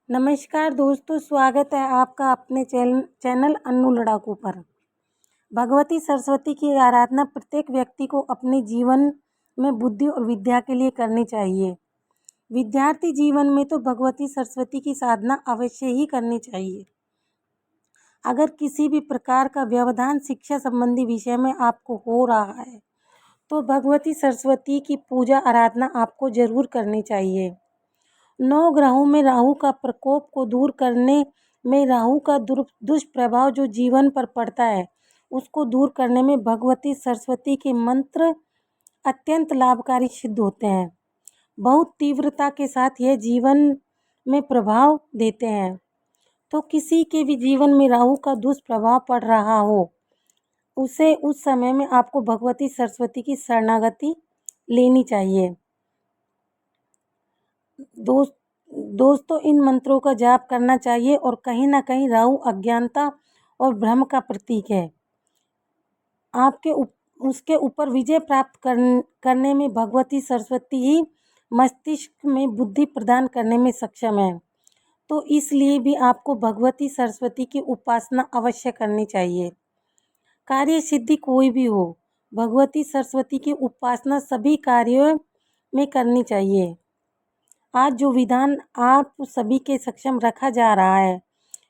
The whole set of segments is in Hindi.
नमस्कार दोस्तों, स्वागत है आपका अपने चैनल अन्नू लड़ाकू पर। भगवती सरस्वती की आराधना प्रत्येक व्यक्ति को अपने जीवन में बुद्धि और विद्या के लिए करनी चाहिए। विद्यार्थी जीवन में तो भगवती सरस्वती की साधना अवश्य ही करनी चाहिए। अगर किसी भी प्रकार का व्यवधान शिक्षा संबंधी विषय में आपको हो रहा है तो भगवती सरस्वती की पूजा आराधना आपको जरूर करनी चाहिए। 9 ग्रहों में राहु का प्रकोप को दूर करने में राहु का दुष्प्रभाव जो जीवन पर पड़ता है उसको दूर करने में भगवती सरस्वती के मंत्र अत्यंत लाभकारी सिद्ध होते हैं। बहुत तीव्रता के साथ यह जीवन में प्रभाव देते हैं। तो किसी के भी जीवन में राहु का दुष्प्रभाव पड़ रहा हो उसे उस समय में आपको भगवती सरस्वती की शरणागति लेनी चाहिए। दोस्तों इन मंत्रों का जाप करना चाहिए और कहीं ना कहीं राहु अज्ञानता और भ्रम का प्रतीक है। उसके ऊपर विजय प्राप्त करने में भगवती सरस्वती ही मस्तिष्क में बुद्धि प्रदान करने में सक्षम है। तो इसलिए भी आपको भगवती सरस्वती की उपासना अवश्य करनी चाहिए। कार्य सिद्धि कोई भी हो, भगवती सरस्वती की उपासना सभी कार्यों में करनी चाहिए। आज जो विधान आप सभी के सक्षम रखा जा रहा है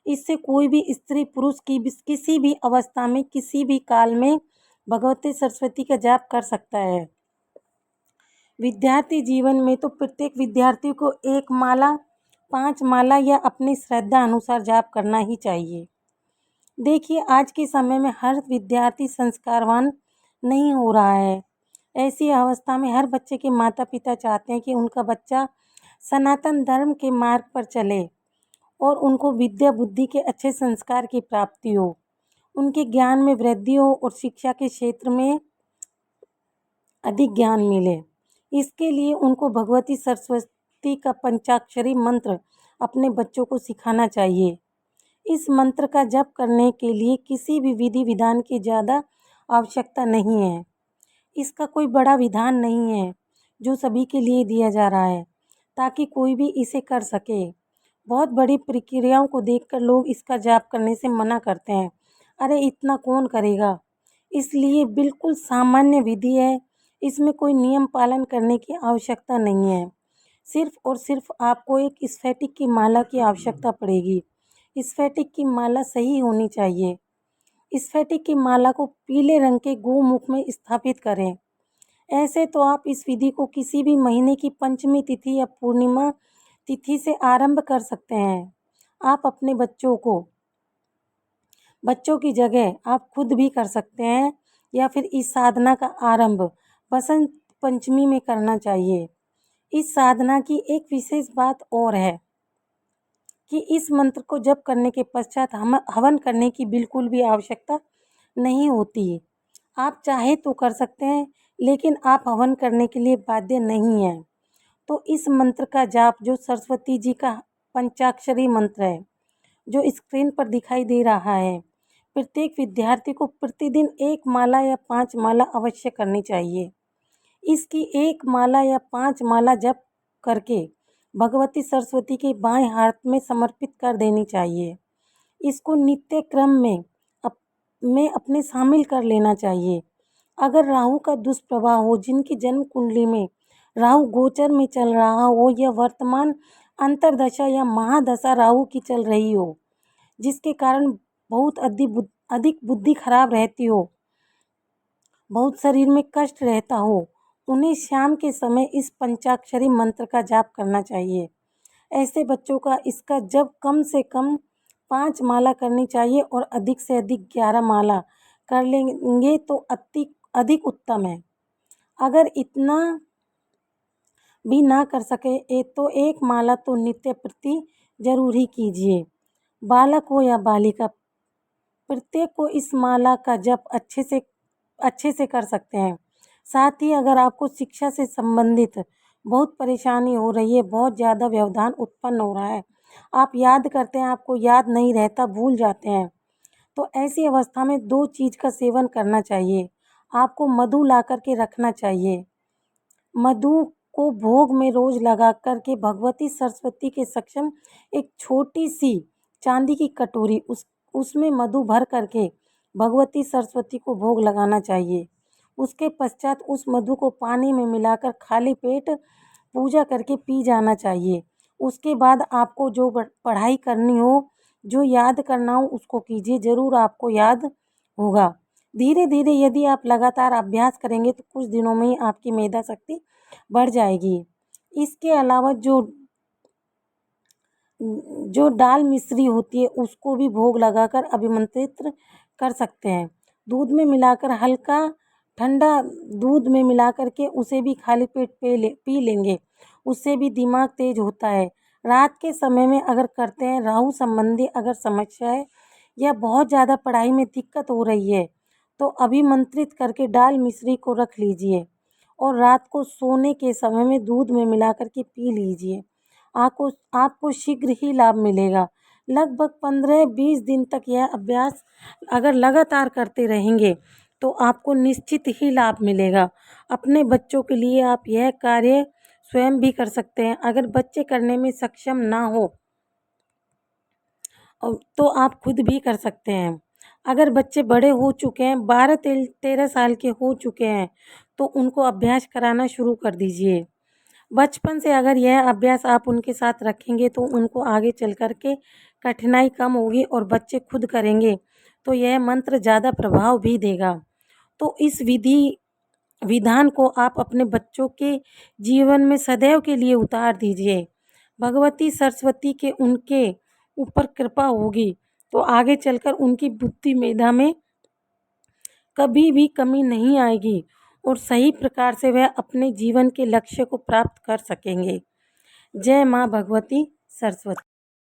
इससे कोई भी स्त्री पुरुष की किसी भी अवस्था में किसी भी काल में भगवती सरस्वती का जाप कर सकता है। विद्यार्थी जीवन में तो प्रत्येक विद्यार्थी को 1 माला 5 माला या अपनी श्रद्धा अनुसार जाप करना ही चाहिए। देखिए आज के समय में हर विद्यार्थी संस्कारवान नहीं हो रहा है। ऐसी अवस्था में हर बच्चे के माता पिता चाहते हैं कि उनका बच्चा सनातन धर्म के मार्ग पर चले और उनको विद्या बुद्धि के अच्छे संस्कार की प्राप्ति हो, उनके ज्ञान में वृद्धि हो और शिक्षा के क्षेत्र में अधिक ज्ञान मिले। इसके लिए उनको भगवती सरस्वती का पंचाक्षरी मंत्र अपने बच्चों को सिखाना चाहिए। इस मंत्र का जप करने के लिए किसी भी विधि विधान की ज़्यादा आवश्यकता नहीं है। इसका कोई बड़ा विधान नहीं है जो सभी के लिए दिया जा रहा है ताकि कोई भी इसे कर सके। बहुत बड़ी प्रक्रियाओं को देखकर लोग इसका जाप करने से मना करते हैं। अरे इतना कौन करेगा। इसलिए बिल्कुल सामान्य विधि है, इसमें कोई नियम पालन करने की आवश्यकता नहीं है। सिर्फ और सिर्फ आपको एक स्फटिक की माला की आवश्यकता पड़ेगी। स्फटिक की माला सही होनी चाहिए। स्फटिक की माला को पीले रंग के गोमुख में स्थापित करें। ऐसे तो आप इस विधि को किसी भी महीने की पंचमी तिथि या पूर्णिमा तिथि से आरंभ कर सकते हैं। आप अपने बच्चों की जगह आप खुद भी कर सकते हैं या फिर इस साधना का आरंभ बसंत पंचमी में करना चाहिए। इस साधना की एक विशेष बात और है कि इस मंत्र को जप करने के पश्चात हवन करने की बिल्कुल भी आवश्यकता नहीं होती। आप चाहे तो कर सकते हैं लेकिन आप हवन करने के लिए बाध्य नहीं हैं। तो इस मंत्र का जाप जो सरस्वती जी का पंचाक्षरी मंत्र है जो स्क्रीन पर दिखाई दे रहा है, प्रत्येक विद्यार्थी को प्रतिदिन 1 माला या 5 माला अवश्य करनी चाहिए। इसकी 1 माला या 5 माला जप करके भगवती सरस्वती के बाएं हाथ में समर्पित कर देनी चाहिए। इसको नित्य क्रम में अपने शामिल कर लेना चाहिए। अगर राहु का दुष्प्रभाव हो, जिनकी जन्म कुंडली में राहु गोचर में चल रहा हो या वर्तमान अंतरदशा या महादशा राहु की चल रही हो, जिसके कारण बहुत अधिक बुद्धि खराब रहती हो, बहुत शरीर में कष्ट रहता हो, उन्हें शाम के समय इस पंचाक्षरी मंत्र का जाप करना चाहिए। ऐसे बच्चों का इसका जप कम से कम 5 माला करनी चाहिए और अधिक से अधिक 11 माला कर लेंगे तो अधिक उत्तम है। अगर इतना भी ना कर सके तो 1 माला तो नित्य प्रति जरूर ही कीजिए। बालक हो या बालिका, प्रत्येक को इस माला का जप अच्छे से कर सकते हैं। साथ ही अगर आपको शिक्षा से संबंधित बहुत परेशानी हो रही है, बहुत ज़्यादा व्यवधान उत्पन्न हो रहा है, आप याद करते हैं आपको याद नहीं रहता, भूल जाते हैं, तो ऐसी अवस्था में 2 चीज़ का सेवन करना चाहिए। आपको मधु ला कर के रखना चाहिए। मधु को भोग में रोज लगा करके भगवती सरस्वती के सक्षम एक छोटी सी चांदी की कटोरी उसमें मधु भर करके भगवती सरस्वती को भोग लगाना चाहिए। उसके पश्चात उस मधु को पानी में मिलाकर खाली पेट पूजा करके पी जाना चाहिए। उसके बाद आपको जो पढ़ाई करनी हो, जो याद करना हो उसको कीजिए, ज़रूर आपको याद होगा। धीरे धीरे यदि आप लगातार अभ्यास करेंगे तो कुछ दिनों में ही आपकी मेधा शक्ति बढ़ जाएगी। इसके अलावा जो दाल मिश्री होती है उसको भी भोग लगाकर अभिमंत्रित कर सकते हैं। दूध में मिलाकर हल्का ठंडा दूध में मिला करके उसे भी खाली पेट पी लेंगे, उससे भी दिमाग तेज होता है। रात के समय में अगर करते हैं, राहु संबंधी अगर समस्या है या बहुत ज़्यादा पढ़ाई में दिक्कत हो रही है तो अभिमंत्रित करके दाल मिश्री को रख लीजिए और रात को सोने के समय में दूध में मिला करके पी लीजिए। आपको शीघ्र ही लाभ मिलेगा। लगभग 15-20 दिन तक यह अभ्यास अगर लगातार करते रहेंगे तो आपको निश्चित ही लाभ मिलेगा। अपने बच्चों के लिए आप यह कार्य स्वयं भी कर सकते हैं। अगर बच्चे करने में सक्षम ना हो तो आप खुद भी कर सकते हैं। अगर बच्चे बड़े हो चुके हैं, 12-13 साल के हो चुके हैं तो उनको अभ्यास कराना शुरू कर दीजिए। बचपन से अगर यह अभ्यास आप उनके साथ रखेंगे तो उनको आगे चल कर के कठिनाई कम होगी और बच्चे खुद करेंगे तो यह मंत्र ज़्यादा प्रभाव भी देगा। तो इस विधान को आप अपने बच्चों के जीवन में सदैव के लिए उतार दीजिए। भगवती सरस्वती के उनके ऊपर कृपा होगी तो आगे चलकर उनकी बुद्धि मेधा में कभी भी कमी नहीं आएगी और सही प्रकार से वह अपने जीवन के लक्ष्य को प्राप्त कर सकेंगे। जय माँ भगवती सरस्वती।